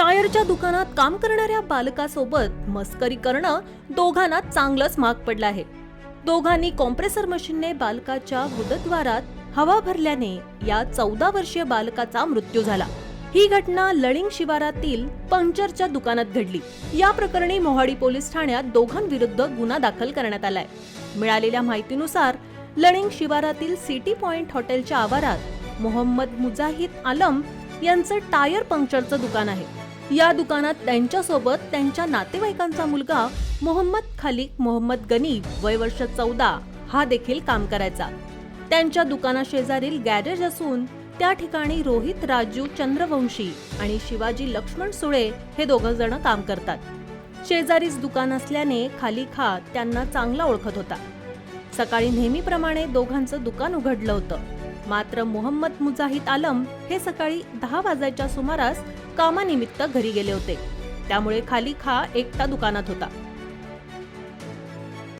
टायरच्या दुकानात काम करणाऱ्या बालकासोबत मस्करी करणं दोघांना चांगलंच महाग पडलं आहे. दोघांनी कॉम्प्रेसर मशीनने बालकाच्या गुदद्वारात हवा भरल्याने या 14 वर्षीय बालकाचा मृत्यू झाला. ही घटना लळिंग शिवारातील पंक्चरच्या दुकानात घडली. या प्रकरणी मोहाडी पोलीस ठाण्यात दोघांविरुद्ध गुन्हा दाखल करण्यात आलाय. मिळालेल्या माहितीनुसार लळिंग शिवारातील सिटी पॉइंट हॉटेलच्या आवारात मोहम्मद मुजाहिद आलम यांचं टायर पंक्चरचं दुकान आहे. या दुकानात त्यांच्यासोबत त्यांच्या नातेवाईकांचा मुलगा मोहम्मद खालिक मोहम्मद गनी वय वर्ष 14 हा देखील काम करायचा. त्यांच्या दुकानाशेजारील गॅरेज असून त्या ठिकाणी रोहित राजू चंद्रवंशी आणि शिवाजी लक्ष्मण सुळे हे दोघं जण काम करतात. शेजारीच दुकान असल्याने खालिक हा त्यांना चांगला ओळखत होता. सकाळी नेहमीप्रमाणे दोघांचं दुकान उघडलं होतं. मात्र मोहम्मद मुजाहिद आलम हे सकाळी 10 वाजायच्या सुमारास कामानिमित्त घरी गेले होते. त्यामुळे खालिक हा एकटा दुकानात होता.